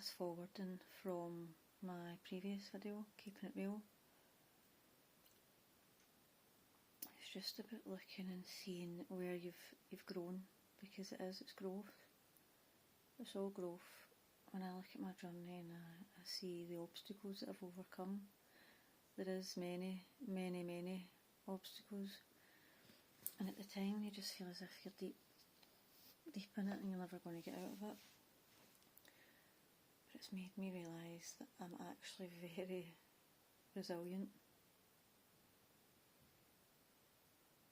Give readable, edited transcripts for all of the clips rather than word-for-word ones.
fast forwarding from my previous video, Keeping It Real. It's just about looking and seeing where you've grown, because it's growth. It's all growth. When I look at my journey and I see the obstacles that I've overcome, there is many, many, many obstacles, and at the time you just feel as if you're deep in it and you're never going to get out of it. But it's made me realise that I'm actually very resilient,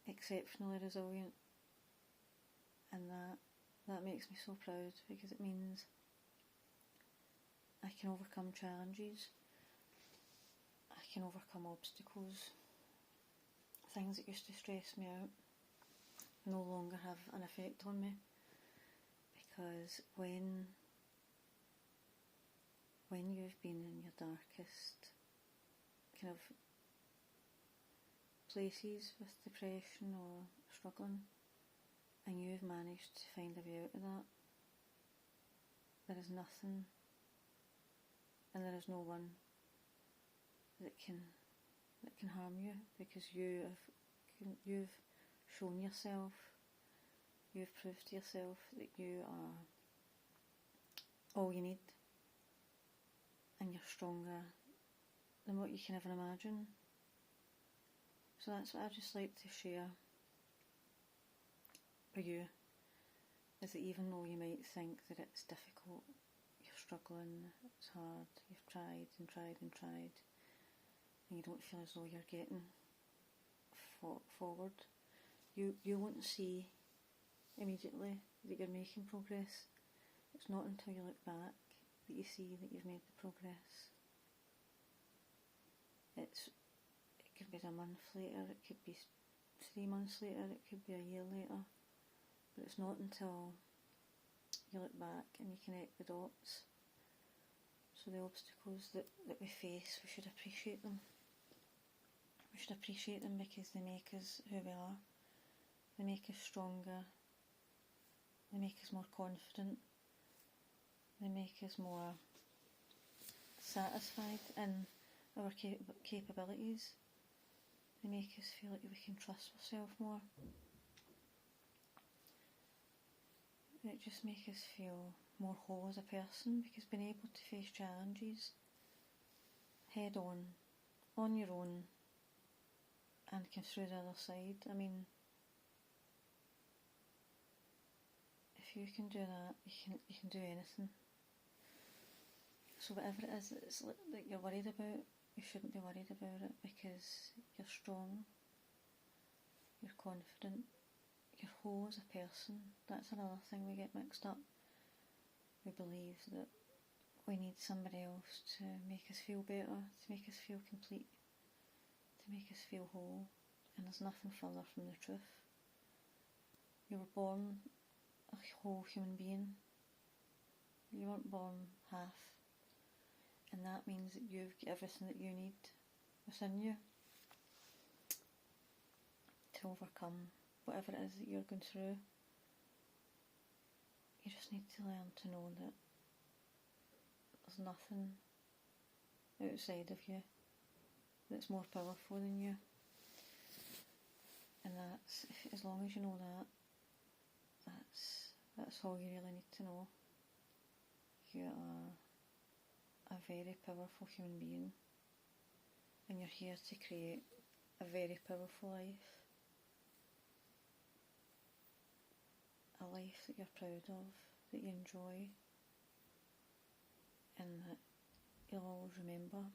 exceptionally resilient, and that makes me so proud, because it means I can overcome challenges, I can overcome obstacles. Things that used to stress me out no longer have an effect on me, because when you've been in your darkest kind of places with depression or struggling, and you've managed to find a way out of that, there is nothing and there is no one that can harm you, because you've shown yourself, you've proved to yourself that you are all you need, and you're stronger than what you can ever imagine. So that's what I just like to share for you, is that even though you might think that it's difficult, you're struggling, it's hard, you've tried and tried and tried, and you don't feel as though you're getting forward, you won't see immediately that you're making progress. It's not until you look back that you see that you've made the progress. It could be a month later, it could be 3 months later, it could be a year later, but it's not until you look back and you connect the dots. So the obstacles that we face, we should appreciate them. We should appreciate them because they make us who we are. They make us stronger. They make us more confident. They make us more satisfied in our capabilities. They make us feel like we can trust ourselves more. It just makes us feel more whole as a person, because being able to face challenges head on your own, and come through the other side. I mean, if you can do that, you can do anything. So whatever it is that you're worried about, you shouldn't be worried about it, because you're strong, you're confident, you're whole as a person. That's another thing we get mixed up. We believe that we need somebody else to make us feel better, to make us feel complete, to make us feel whole, and there's nothing further from the truth. You were born a whole human being. You weren't born half, and that means that you've got everything that you need within you to overcome whatever it is that you're going through. You just need to learn to know that there's nothing outside of you that's more powerful than you, and as long as you know that's all you really need to know. You are a very powerful human being, and you're here to create a very powerful life. A life that you're proud of, that you enjoy, and that you'll always remember.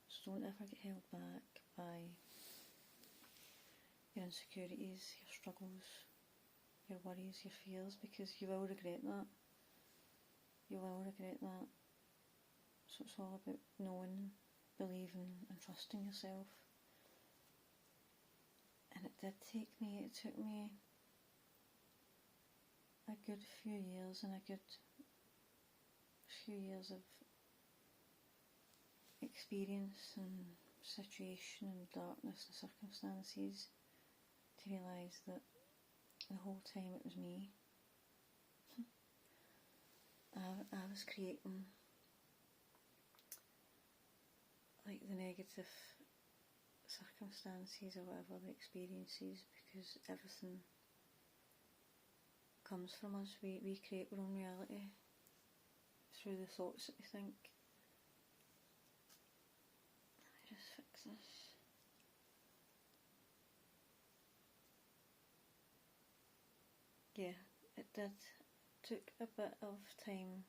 So don't ever get held back by your insecurities, your struggles, your worries, your fears, because you will regret that. You will regret that. So it's all about knowing, believing and trusting yourself. And it took me a good few years, and a good few years of experience and situation and darkness and circumstances to realise that the whole time it was me. I was creating like the negative circumstances or whatever, the experiences, because everything comes from us. We create our own reality through the thoughts that we think. Let me just fix this. Yeah, it did. Took a bit of time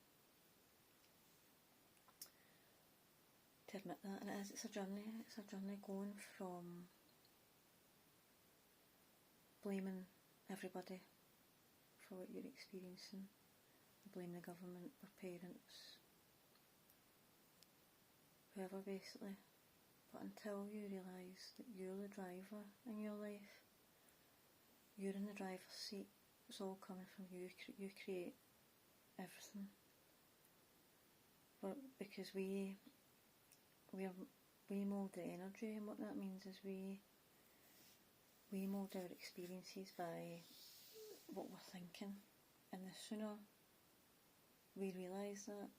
to admit that, and it's a journey. It's a journey going from blaming everybody for what you're experiencing, blame the government or parents, whoever basically, but until you realise that you're the driver in your life, you're in the driver's seat, it's all coming from you. You create everything. But because we mould the energy, and what that means is we mould our experiences by what we're thinking, and the sooner we realise that,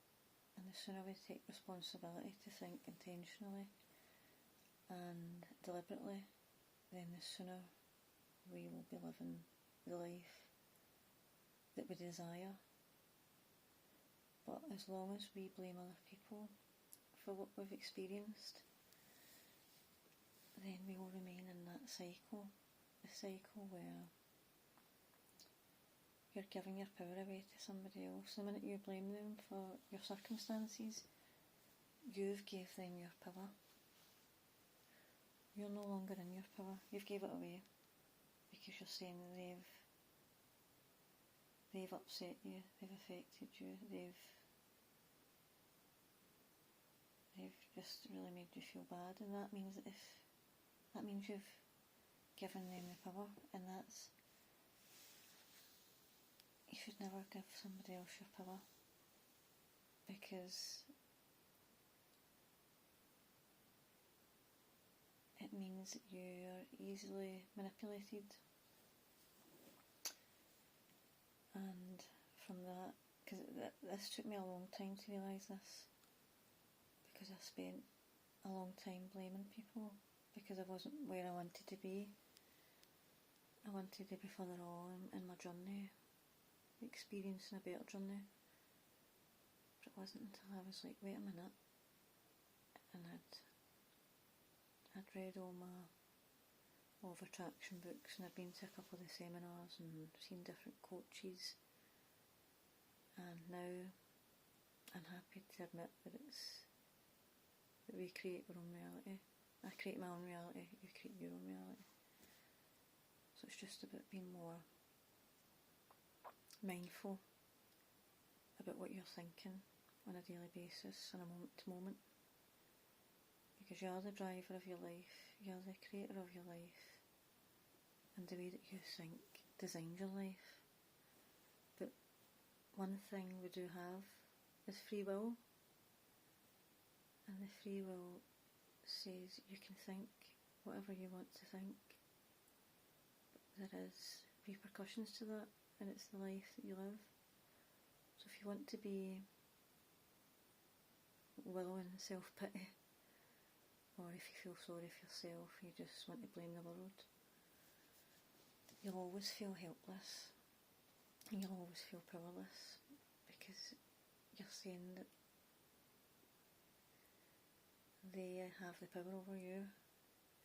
and the sooner we take responsibility to think intentionally and deliberately, then the sooner we will be living the life that we desire. But as long as we blame other people for what we've experienced, then we will remain in that cycle, the cycle where you're giving your power away to somebody else. The minute you blame them for your circumstances, you've gave them your power. You're no longer in your power. You've gave it away because you're saying they've upset you, they've affected you, they've just really made you feel bad, and that means you've given them the power, and you should never give somebody else your power, because it means that you are easily manipulated. And from that, because this took me a long time to realise this, because I spent a long time blaming people because I wasn't where I wanted to be. I wanted to be further on in my journey, experiencing a better journey. But it wasn't until I was like, wait a minute, and I'd read all my law of attraction books, and I'd been to a couple of the seminars and seen different coaches, and now I'm happy to admit that we create our own reality. I create my own reality, you create your own reality. So it's just about being more mindful about what you're thinking on a daily basis, on a moment to moment, because you're the driver of your life, you're the creator of your life, and the way that you think designs your life. But one thing we do have is free will, and the free will says you can think whatever you want to think, but there is repercussions to that, and it's the life that you live. So if you want to be wallowing in self-pity, or if you feel sorry for yourself, you just want to blame the world, you'll always feel helpless, and you'll always feel powerless, because you're saying that they have the power over you,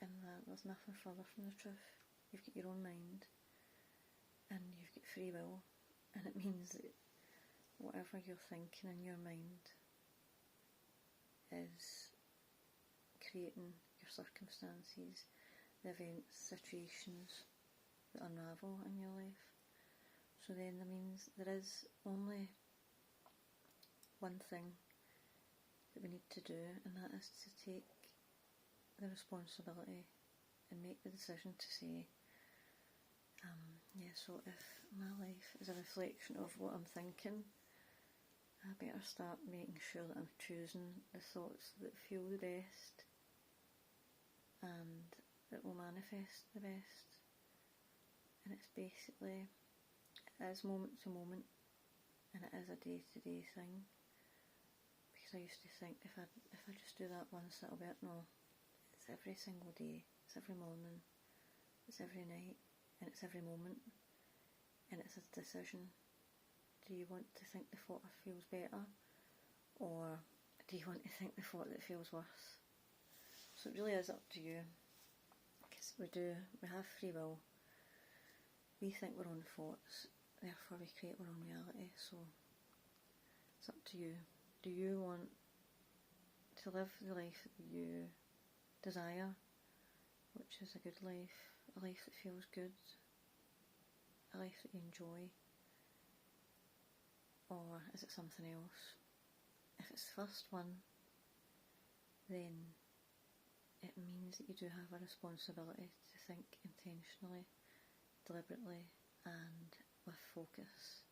and that there's nothing further from the truth. You've got your own mind, and you've got free will, and it means that whatever you're thinking in your mind is creating your circumstances, the events, situations that unravel in your life. So then that means there is only one thing that we need to do, and that is to take the responsibility and make the decision to say, so if my life is a reflection of what I'm thinking, I better start making sure that I'm choosing the thoughts that feel the best and that will manifest the best. And it's basically, as moment to moment, and it is a day-to-day thing, because I used to think if I just do that once that'll be it. No, it's every single day, it's every morning, it's every night, and it's every moment, and it's a decision. Do you want to think the thought feels better, or do you want to think the thought that feels worse? So it really is up to you, because we have free will. We think we're on thoughts, therefore we create our own reality. So it's up to you. Do you want to live the life that you desire, which is a good life, a life that feels good, a life that you enjoy, or is it something else? If it's the first one, then it means that you do have a responsibility to think intentionally, deliberately, and with focus.